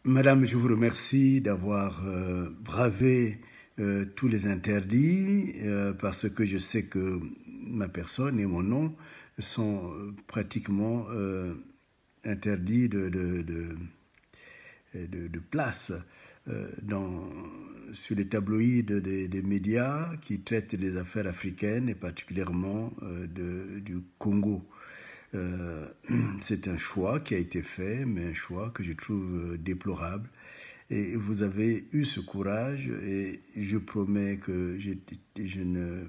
Madame, je vous remercie d'avoir bravé tous les interdits parce que je sais que ma personne et mon nom sont pratiquement interdits de place sur les tabloïds des médias qui traitent des affaires africaines et particulièrement du Congo. C'est un choix qui a été fait, mais un choix que je trouve déplorable. Et vous avez eu ce courage et je promets que je ne...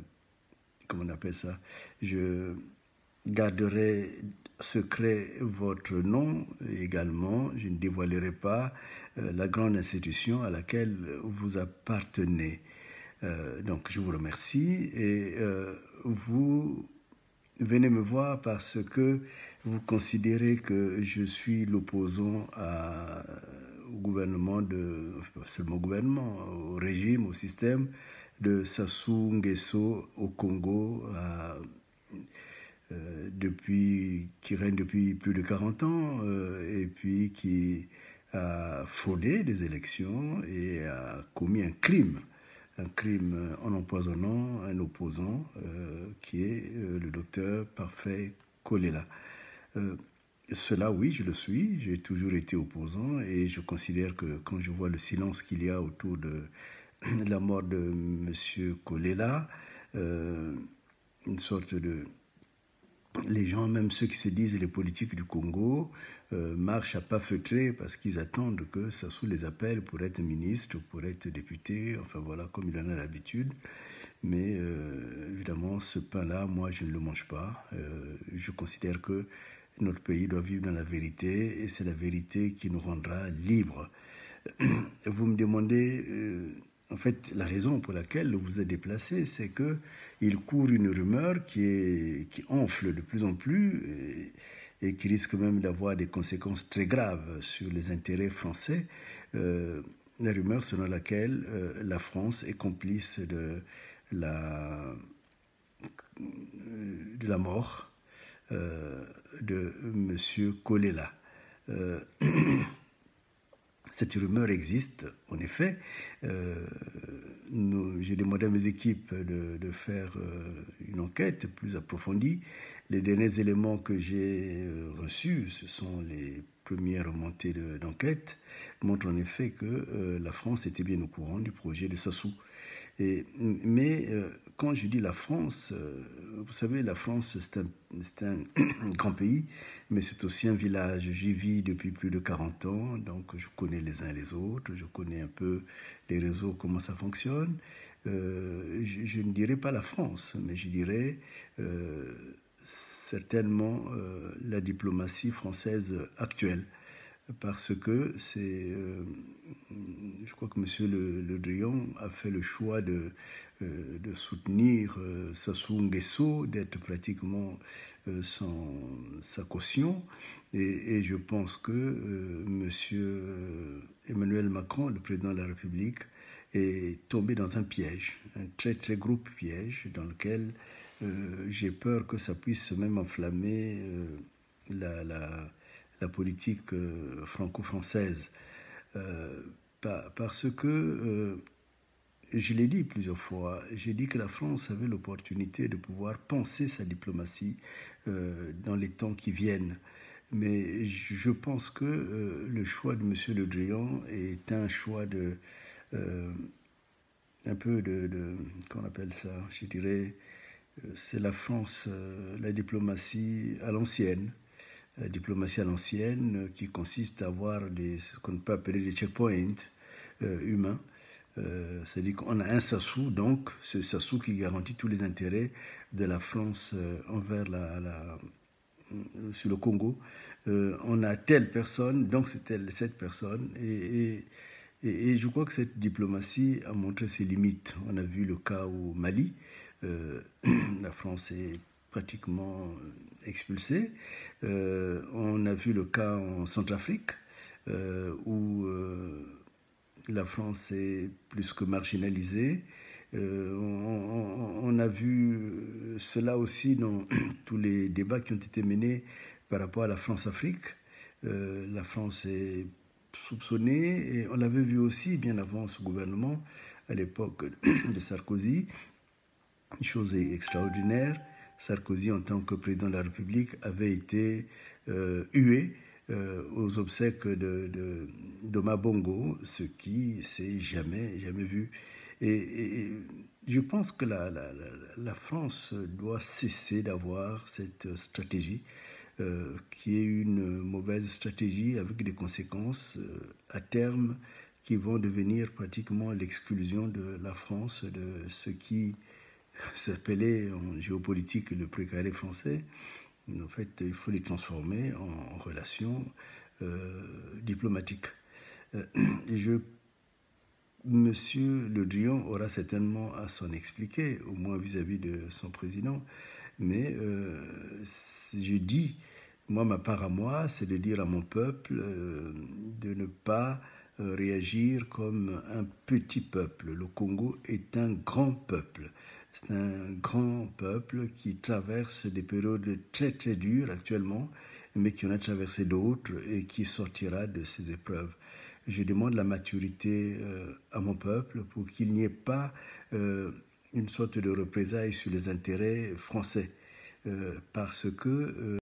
Comment on appelle ça? Je garderai secret votre nom également. Je ne dévoilerai pas la grande institution à laquelle vous appartenez. Donc je vous remercie et vous venez me voir parce que vous considérez que je suis l'opposant au gouvernement pas seulement au gouvernement, au régime, au système de Sassou Nguesso au Congo, qui règne depuis plus de 40 ans et puis qui a fraudé des élections et a commis un crime en empoisonnant un opposant qui est le docteur Parfait Kolela. Cela, oui, je le suis. J'ai toujours été opposant et je considère que quand je vois le silence qu'il y a autour de la mort de M. Kolela, une sorte de... Les gens, même ceux qui se disent les politiques du Congo, marchent à pas feutrés parce qu'ils attendent que Sassou les appelle pour être ministre, pour être député, enfin voilà, comme il en a l'habitude. Mais évidemment, ce pain-là, moi, je ne le mange pas. Je considère que notre pays doit vivre dans la vérité et c'est la vérité qui nous rendra libres. Vous me demandez... En fait, la raison pour laquelle vous êtes déplacé, c'est qu'il court une rumeur qui enfle de plus en plus et qui risque même d'avoir des conséquences très graves sur les intérêts français. La rumeur selon laquelle la France est complice de la mort de M. Kolela. Cette rumeur existe, en effet. J'ai demandé à mes équipes de faire une enquête plus approfondie. Les derniers éléments que j'ai reçus, ce sont les premières remontées d'enquête, montrent en effet que la France était bien au courant du projet de Sassou. Mais quand je dis la France, vous savez, la France, c'est un grand pays, mais c'est aussi un village. J'y vis depuis plus de 40 ans, donc je connais les uns les autres, je connais un peu les réseaux, comment ça fonctionne. Je ne dirais pas la France, mais je dirais certainement la diplomatie française actuelle. Parce que je crois que M. Le Drian a fait le choix de soutenir Sassou Nguesso, d'être pratiquement sa caution. Et je pense que M. Emmanuel Macron, le président de la République, est tombé dans un piège, un très très gros piège, dans lequel j'ai peur que ça puisse même enflammer la politique franco-française. Parce que, je l'ai dit plusieurs fois, j'ai dit que la France avait l'opportunité de pouvoir penser sa diplomatie dans les temps qui viennent. Mais je pense que le choix de M. Le Drian est un choix un peu qu'on appelle ça, je dirais, c'est la France, la diplomatie à l'ancienne. Diplomatie à l'ancienne qui consiste à avoir ce qu'on peut appeler des checkpoints humains. C'est-à-dire qu'on a un Sassou, donc c'est Sassou qui garantit tous les intérêts de la France envers sur le Congo. On a telle personne, donc c'est cette personne. Et je crois que cette diplomatie a montré ses limites. On a vu le cas au Mali. La France est pratiquement expulsée. On a vu le cas en Centrafrique, où la France est plus que marginalisée. On a vu cela aussi dans tous les débats qui ont été menés par rapport à la France-Afrique. La France est soupçonné, et on l'avait vu aussi bien avant ce gouvernement, à l'époque de Sarkozy, une chose extraordinaire. Sarkozy, en tant que président de la République, avait été hué aux obsèques d'Oma Bongo, ce qui s'est jamais vu. Et je pense que la France doit cesser d'avoir cette stratégie qui est une mauvaise stratégie avec des conséquences à terme qui vont devenir pratiquement l'exclusion de la France de ce qui s'appelait en géopolitique le précaré français. En fait, il faut les transformer en relations diplomatiques. Euh, je, Monsieur Le Drian aura certainement à s'en expliquer, au moins vis-à-vis de son président. Mais je dis, moi, ma part à moi, c'est de dire à mon peuple de ne pas réagir comme un petit peuple. Le Congo est un grand peuple. C'est un grand peuple qui traverse des périodes très très dures actuellement, mais qui en a traversé d'autres et qui sortira de ces épreuves. Je demande la maturité à mon peuple pour qu'il n'y ait pas une sorte de représailles sur les intérêts français. Parce que